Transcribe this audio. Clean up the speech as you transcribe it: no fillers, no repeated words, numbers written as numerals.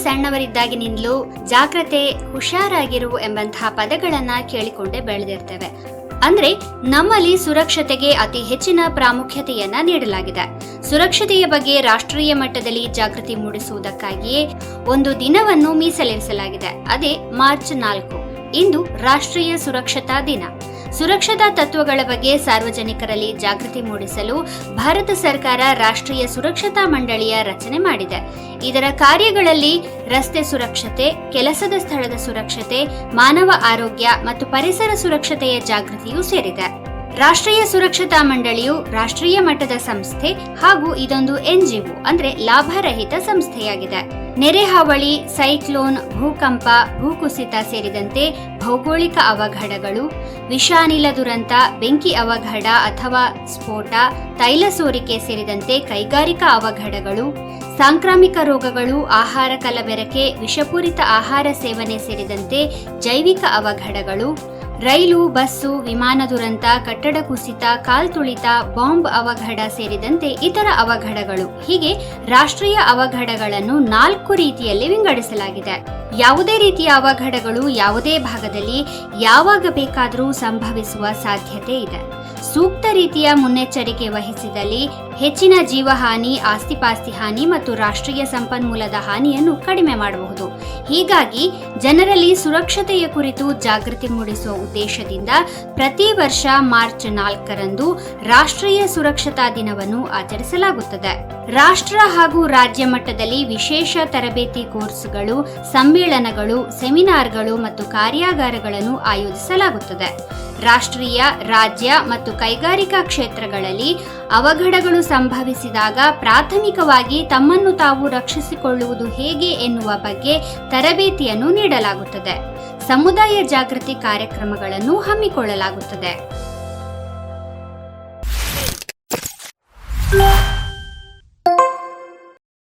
ಸಣ್ಣವರಿದ್ದಾಗಿನಿಂದಲೂ ಜಾಗ್ರತೆ, ಹುಷಾರಾಗಿರು ಎಂಬಂತಹ ಪದಗಳನ್ನ ಕೇಳಿಕೊಂಡೇ ಬೆಳೆದಿರ್ತೇವೆ. ಅಂದ್ರೆ ನಮ್ಮಲ್ಲಿ ಸುರಕ್ಷತೆಗೆ ಅತಿ ಹೆಚ್ಚಿನ ಪ್ರಾಮುಖ್ಯತೆಯನ್ನ ನೀಡಲಾಗಿದೆ. ಸುರಕ್ಷತೆಯ ಬಗ್ಗೆ ರಾಷ್ಟ್ರೀಯ ಮಟ್ಟದಲ್ಲಿ ಜಾಗೃತಿ ಮೂಡಿಸುವುದಕ್ಕಾಗಿಯೇ ಒಂದು ದಿನವನ್ನು ಮೀಸಲಿರಿಸಲಾಗಿದೆ. ಅದೇ ಮಾರ್ಚ್ 4. ಇಂದು ರಾಷ್ಟ್ರೀಯ ಸುರಕ್ಷತಾ ದಿನ. ಸುರಕ್ಷತಾ ತತ್ವಗಳ ಬಗ್ಗೆ ಸಾರ್ವಜನಿಕರಲ್ಲಿ ಜಾಗೃತಿ ಮೂಡಿಸಲು ಭಾರತ ಸರ್ಕಾರ ರಾಷ್ಟ್ರೀಯ ಸುರಕ್ಷತಾ ಮಂಡಳಿಯ ರಚನೆ ಮಾಡಿದೆ. ಇದರ ಕಾರ್ಯಗಳಲ್ಲಿ ರಸ್ತೆ ಸುರಕ್ಷತೆ, ಕೆಲಸದ ಸ್ಥಳದ ಸುರಕ್ಷತೆ, ಮಾನವ ಆರೋಗ್ಯ ಮತ್ತು ಪರಿಸರ ಸುರಕ್ಷತೆಯ ಜಾಗೃತಿಯೂ ಸೇರಿದೆ. ರಾಷ್ಟ್ರೀಯ ಸುರಕ್ಷತಾ ಮಂಡಳಿಯು ರಾಷ್ಟ್ರೀಯ ಮಟ್ಟದ ಸಂಸ್ಥೆ ಹಾಗೂ ಇದೊಂದು NGO ಅಂದ್ರೆ ಲಾಭರಹಿತ ಸಂಸ್ಥೆಯಾಗಿದೆ. ನೆರೆಹಾವಳಿ, ಸೈಕ್ಲೋನ್, ಭೂಕಂಪ, ಭೂಕುಸಿತ ಸೇರಿದಂತೆ ಭೌಗೋಳಿಕ ಅವಘಡಗಳು, ವಿಷಾನಿಲ ದುರಂತ, ಬೆಂಕಿ ಅವಘಡ ಅಥವಾ ಸ್ಫೋಟ, ತೈಲ ಸೋರಿಕೆ ಸೇರಿದಂತೆ ಕೈಗಾರಿಕಾ ಅವಘಡಗಳು, ಸಾಂಕ್ರಾಮಿಕ ರೋಗಗಳು, ಆಹಾರ ಕಲಬೆರಕೆ, ವಿಷಪೂರಿತ ಆಹಾರ ಸೇವನೆ ಸೇರಿದಂತೆ ಜೈವಿಕ ಅವಘಡಗಳು, ರೈಲು, ಬಸ್ಸು, ವಿಮಾನ ದುರಂತ, ಕಟ್ಟಡ ಕುಸಿತ, ಕಾಲ್ತುಳಿತ, ಬಾಂಬ್ ಅವಘಡ ಸೇರಿದಂತೆ ಇತರ ಅವಘಡಗಳು. ಹೀಗೆ ರಾಷ್ಟ್ರೀಯ ಅವಘಡಗಳನ್ನು 4 ರೀತಿಯಲ್ಲಿ ವಿಂಗಡಿಸಲಾಗಿದೆ. ಯಾವುದೇ ರೀತಿಯ ಅವಘಡಗಳು ಯಾವುದೇ ಭಾಗದಲ್ಲಿ ಯಾವಾಗ ಬೇಕಾದರೂ ಸಂಭವಿಸುವ ಸಾಧ್ಯತೆ ಇದೆ. ಸೂಕ್ತ ರೀತಿಯ ಮುನ್ನೆಚ್ಚರಿಕೆ ವಹಿಸಿದಲ್ಲಿ ಹೆಚ್ಚಿನ ಜೀವಹಾನಿ, ಆಸ್ತಿಪಾಸ್ತಿ ಹಾನಿ ಮತ್ತು ರಾಷ್ಟ್ರೀಯ ಸಂಪನ್ಮೂಲದ ಹಾನಿಯನ್ನು ಕಡಿಮೆ ಮಾಡಬಹುದು. ಹೀಗಾಗಿ ಜನರಲ್ಲಿ ಸುರಕ್ಷತೆಯ ಕುರಿತು ಜಾಗೃತಿ ಮೂಡಿಸುವ ಉದ್ದೇಶದಿಂದ ಪ್ರತಿ ವರ್ಷ ಮಾರ್ಚ್ 4ರಂದು ರಾಷ್ಟ್ರೀಯ ಸುರಕ್ಷತಾ ದಿನವನ್ನು ಆಚರಿಸಲಾಗುತ್ತದೆ. ರಾಷ್ಟ್ರ ಹಾಗೂ ರಾಜ್ಯ ಮಟ್ಟದಲ್ಲಿ ವಿಶೇಷ ತರಬೇತಿ ಕೋರ್ಸ್ಗಳು, ಸಮ್ಮೇಳನಗಳು, ಸೆಮಿನಾರ್ಗಳು ಮತ್ತು ಕಾರ್ಯಾಗಾರಗಳನ್ನು ಆಯೋಜಿಸಲಾಗುತ್ತದೆ. ರಾಷ್ಟ್ರೀಯ, ರಾಜ್ಯ ಮತ್ತು ಕೈಗಾರಿಕಾ ಕ್ಷೇತ್ರಗಳಲ್ಲಿ ಅವಘಡಗಳು ಸಂಭವಿಸಿದಾಗ ಪ್ರಾಥಮಿಕವಾಗಿ ತಮ್ಮನ್ನು ತಾವು ರಕ್ಷಿಸಿಕೊಳ್ಳುವುದು ಹೇಗೆ ಎನ್ನುವ ಬಗ್ಗೆ ತರಬೇತಿಯನ್ನು ನೀಡಲಾಗುತ್ತದೆ. ಸಮುದಾಯ ಜಾಗೃತಿ ಕಾರ್ಯಕ್ರಮಗಳನ್ನು ಹಮ್ಮಿಕೊಳ್ಳಲಾಗುತ್ತದೆ.